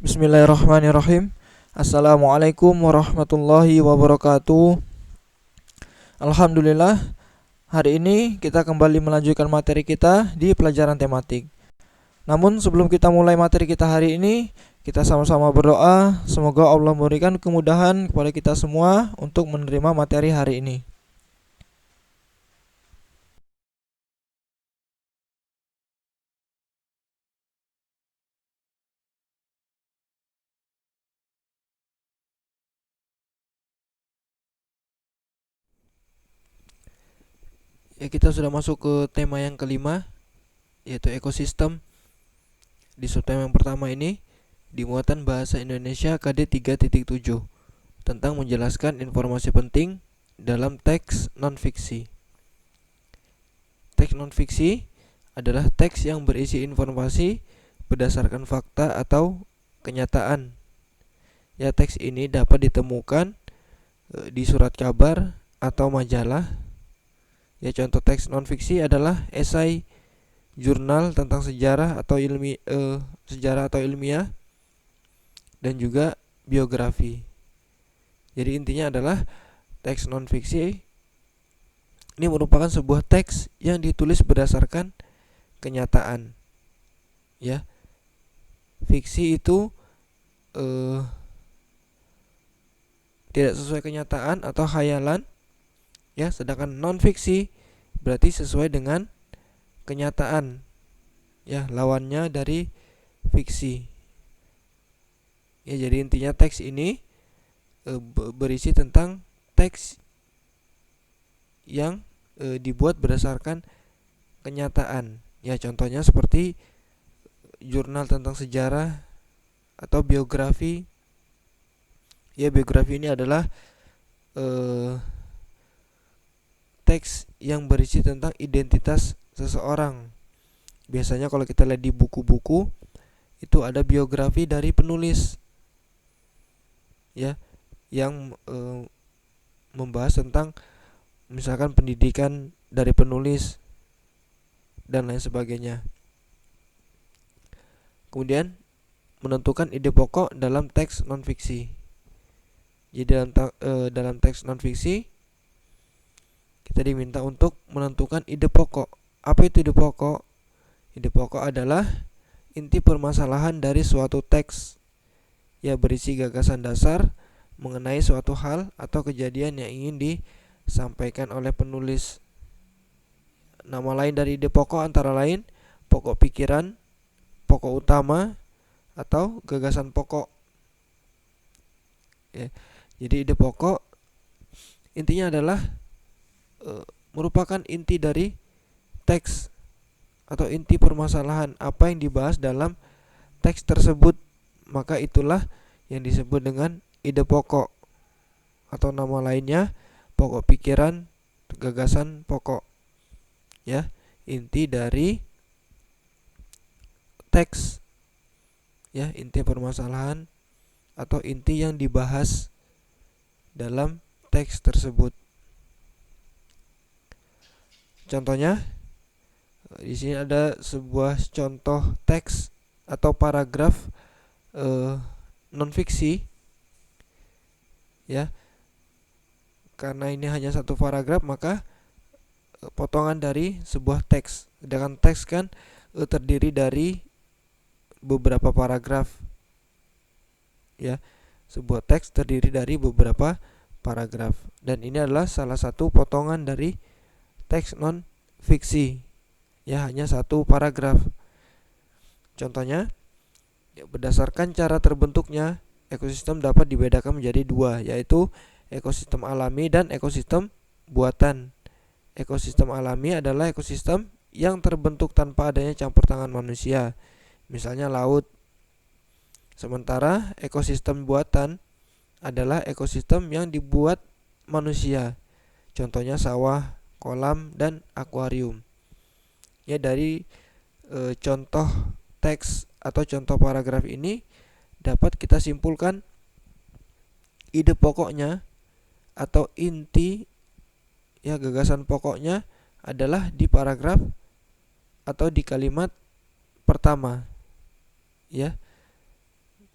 Bismillahirrahmanirrahim. Assalamualaikum warahmatullahi wabarakatuh. Alhamdulillah, hari ini kita kembali melanjutkan materi kita di pelajaran tematik. Namun sebelum kita mulai materi kita hari ini, kita sama-sama berdoa semoga Allah memberikan kemudahan kepada kita semua untuk menerima materi hari ini. Ya, kita sudah masuk ke tema yang kelima, yaitu ekosistem. Di subtema yang pertama ini di muatan bahasa Indonesia KD 3.7 tentang menjelaskan informasi penting dalam teks non-fiksi. Teks non-fiksi adalah teks yang berisi informasi berdasarkan fakta atau kenyataan. Ya, teks ini dapat ditemukan di surat kabar atau majalah. Ya, contoh teks non-fiksi adalah esai, jurnal tentang sejarah atau ilmiah, dan juga biografi. Jadi intinya adalah teks non-fiksi ini merupakan sebuah teks yang ditulis berdasarkan kenyataan. Ya, fiksi itu tidak sesuai kenyataan atau khayalan. Ya, sedangkan non-fiksi berarti sesuai dengan kenyataan. Ya, lawannya dari fiksi. Ya, jadi intinya teks ini berisi tentang teks yang dibuat berdasarkan kenyataan. Ya, contohnya seperti jurnal tentang sejarah atau biografi. Ya, biografi ini adalah teks yang berisi tentang identitas seseorang. Biasanya kalau kita lihat di buku-buku itu ada biografi dari penulis, ya, yang membahas tentang misalkan pendidikan dari penulis dan lain sebagainya. Kemudian menentukan ide pokok dalam teks non-fiksi. Jadi dalam teks non-fiksi kita diminta untuk menentukan ide pokok. Apa itu ide pokok? Ide pokok adalah inti permasalahan dari suatu teks, ya, berisi gagasan dasar mengenai suatu hal atau kejadian yang ingin disampaikan oleh penulis. Nama lain dari ide pokok antara lain pokok pikiran, pokok utama, atau gagasan pokok. Ya, jadi ide pokok intinya adalah merupakan inti dari teks atau inti permasalahan apa yang dibahas dalam teks tersebut. Maka itulah yang disebut dengan ide pokok, atau nama lainnya pokok pikiran, gagasan pokok. Ya, inti dari teks, ya, inti permasalahan atau inti yang dibahas dalam teks tersebut. Contohnya di sini ada sebuah contoh teks atau paragraf non-fiksi. Ya, karena ini hanya satu paragraf maka potongan dari sebuah teks. Sedangkan teks kan terdiri dari beberapa paragraf. Ya, sebuah teks terdiri dari beberapa paragraf, dan ini adalah salah satu potongan dari teks non-fiksi. Ya, hanya satu paragraf. Contohnya, ya, berdasarkan cara terbentuknya ekosistem dapat dibedakan menjadi dua, yaitu ekosistem alami dan ekosistem buatan. Ekosistem alami adalah ekosistem yang terbentuk tanpa adanya campur tangan manusia, misalnya laut. Sementara ekosistem buatan adalah ekosistem yang dibuat manusia, contohnya sawah, kolam, dan akuarium. Ya, dari contoh teks atau contoh paragraf ini dapat kita simpulkan ide pokoknya atau inti ya gagasan pokoknya adalah di paragraf atau di kalimat pertama. Ya,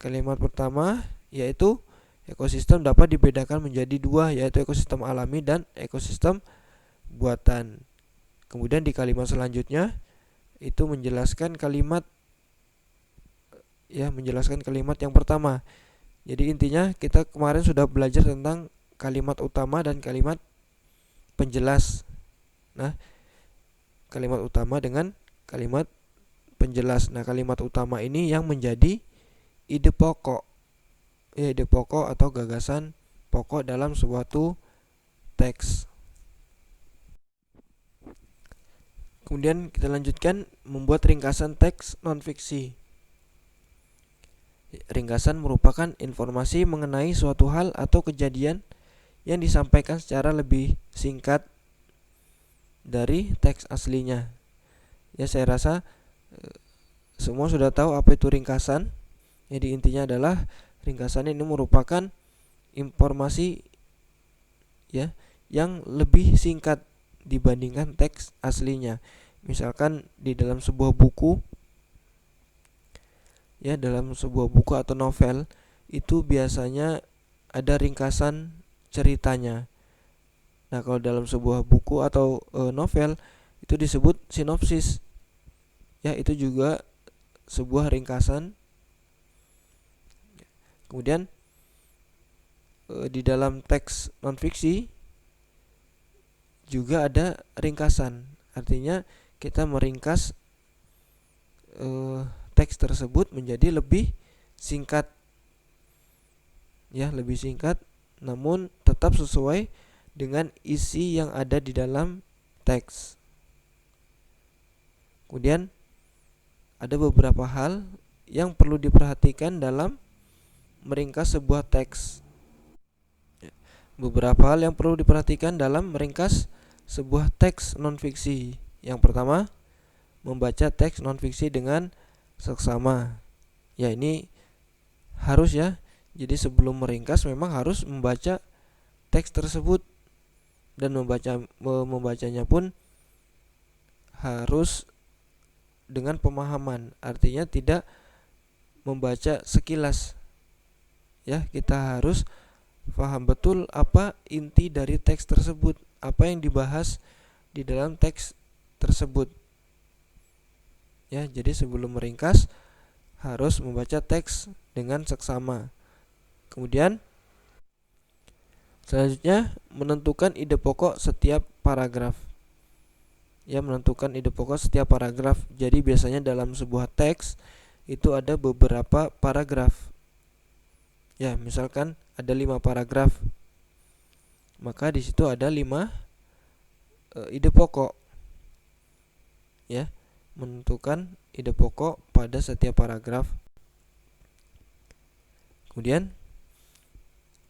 kalimat pertama yaitu ekosistem dapat dibedakan menjadi dua, yaitu ekosistem alami dan ekosistem buatan. Kemudian di kalimat selanjutnya itu menjelaskan kalimat yang pertama. Jadi intinya kita kemarin sudah belajar tentang kalimat utama dan kalimat penjelas. Nah, kalimat utama dengan kalimat penjelas. Nah, kalimat utama ini yang menjadi ide pokok. Ide pokok atau gagasan pokok dalam suatu teks. Kemudian kita lanjutkan membuat ringkasan teks non-fiksi. Ringkasan merupakan informasi mengenai suatu hal atau kejadian yang disampaikan secara lebih singkat dari teks aslinya. Ya, saya rasa semua sudah tahu apa itu ringkasan. Jadi intinya adalah ringkasan ini merupakan informasi ya yang lebih singkat dibandingkan teks aslinya. Misalkan di dalam sebuah buku atau novel itu biasanya ada ringkasan ceritanya. Nah, kalau dalam sebuah buku atau novel itu disebut sinopsis. Ya, itu juga sebuah ringkasan. Kemudian di dalam teks non-fiksi juga ada ringkasan. Artinya kita meringkas teks tersebut menjadi lebih singkat. Ya, lebih singkat namun tetap sesuai dengan isi yang ada di dalam teks. Kemudian ada beberapa hal yang perlu diperhatikan dalam meringkas sebuah teks. Beberapa hal yang perlu diperhatikan dalam meringkas sebuah teks non-fiksi. Yang pertama, membaca teks non-fiksi dengan seksama. Ya, ini harus ya. Jadi sebelum meringkas memang harus membaca teks tersebut, dan membacanya pun harus dengan pemahaman. Artinya tidak membaca sekilas. Ya, kita harus paham betul apa inti dari teks tersebut, apa yang dibahas di dalam teks tersebut. Ya, jadi sebelum meringkas harus membaca teks dengan seksama. Kemudian selanjutnya menentukan ide pokok setiap paragraf. Ya, menentukan ide pokok setiap paragraf. Jadi biasanya dalam sebuah teks itu ada beberapa paragraf. Ya, misalkan ada 5 paragraf. Maka di situ ada 5 ide pokok. Ya, menentukan ide pokok pada setiap paragraf. Kemudian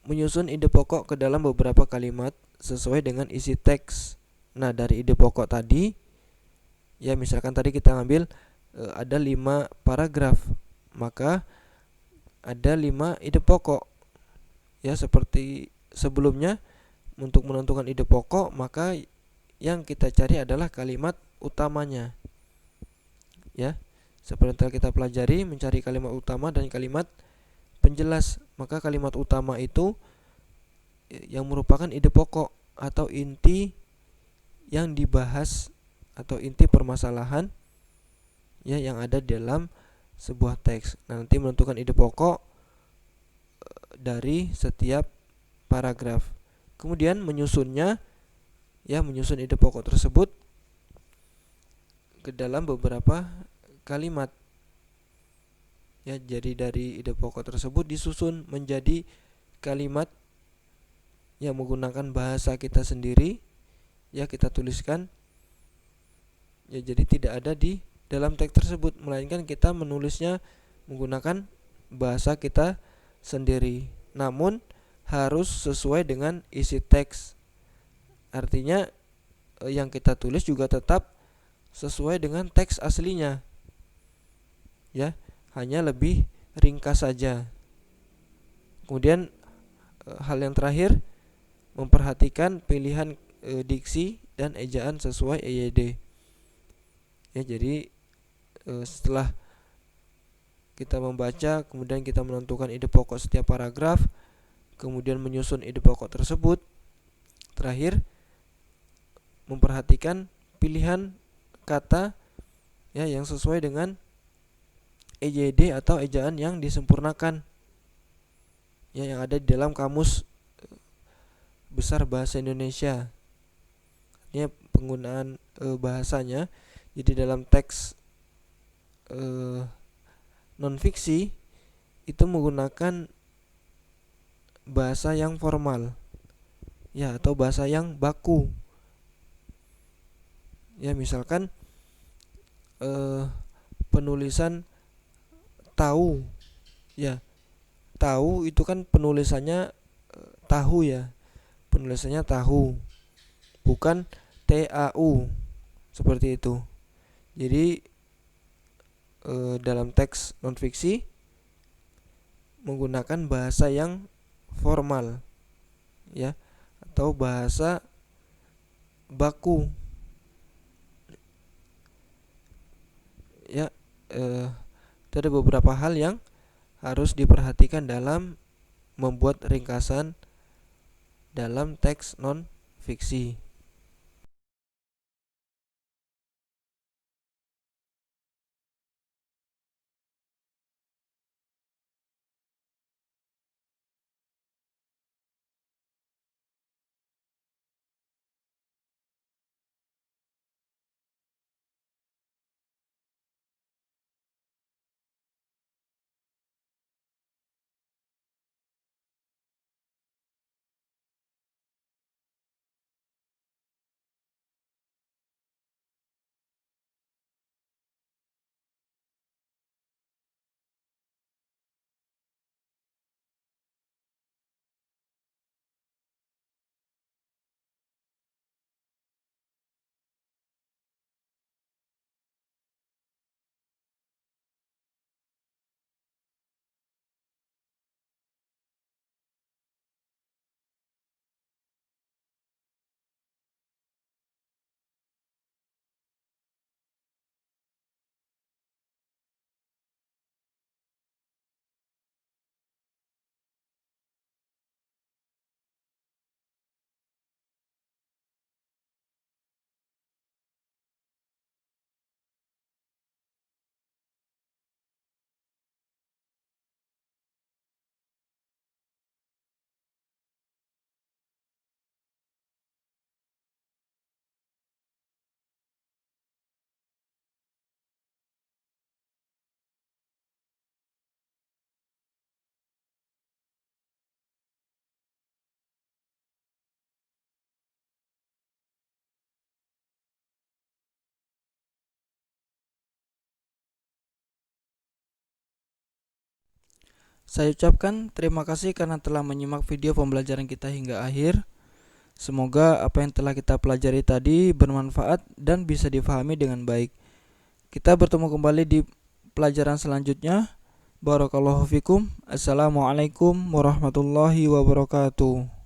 menyusun ide pokok ke dalam beberapa kalimat sesuai dengan isi teks. Nah, dari ide pokok tadi, ya misalkan tadi kita ngambil ada 5 paragraf, maka ada 5 ide pokok. Ya, seperti sebelumnya, untuk menentukan ide pokok maka yang kita cari adalah kalimat utamanya. Ya, seperti yang kita pelajari, mencari kalimat utama dan kalimat penjelas. Maka kalimat utama itu yang merupakan ide pokok atau inti yang dibahas atau inti permasalahan ya yang ada dalam sebuah teks. Nah, nanti menentukan ide pokok dari setiap paragraf. Kemudian menyusunnya, ya menyusun ide pokok tersebut ke dalam beberapa kalimat. Ya, jadi dari ide pokok tersebut disusun menjadi kalimat yang menggunakan bahasa kita sendiri. Ya, kita tuliskan. Ya, jadi tidak ada di dalam teks tersebut, melainkan kita menulisnya menggunakan bahasa kita sendiri. Namun harus sesuai dengan isi teks. Artinya yang kita tulis juga tetap sesuai dengan teks aslinya. Ya, hanya lebih ringkas saja. Kemudian hal yang terakhir, memperhatikan pilihan diksi dan ejaan sesuai EYD. Ya, jadi setelah kita membaca, kemudian kita menentukan ide pokok setiap paragraf, kemudian menyusun ide pokok tersebut. Terakhir, memperhatikan pilihan kata ya yang sesuai dengan EYD atau ejaan yang disempurnakan ya yang ada di dalam kamus besar bahasa Indonesia. Artinya penggunaan bahasanya. Jadi dalam teks non-fiksi itu menggunakan bahasa yang formal ya, atau bahasa yang baku. Ya, misalkan penulisan tahu ya, tahu itu kan penulisannya tahu ya, penulisannya tahu, bukan TAU seperti itu. Jadi dalam teks non-fiksi menggunakan bahasa yang formal ya, atau bahasa baku ya. Ada beberapa hal yang harus diperhatikan dalam membuat ringkasan dalam teks non-fiksi. Saya ucapkan terima kasih karena telah menyimak video pembelajaran kita hingga akhir. Semoga apa yang telah kita pelajari tadi bermanfaat dan bisa difahami dengan baik. Kita bertemu kembali di pelajaran selanjutnya. Barakallahu fikum. Assalamualaikum warahmatullahi wabarakatuh.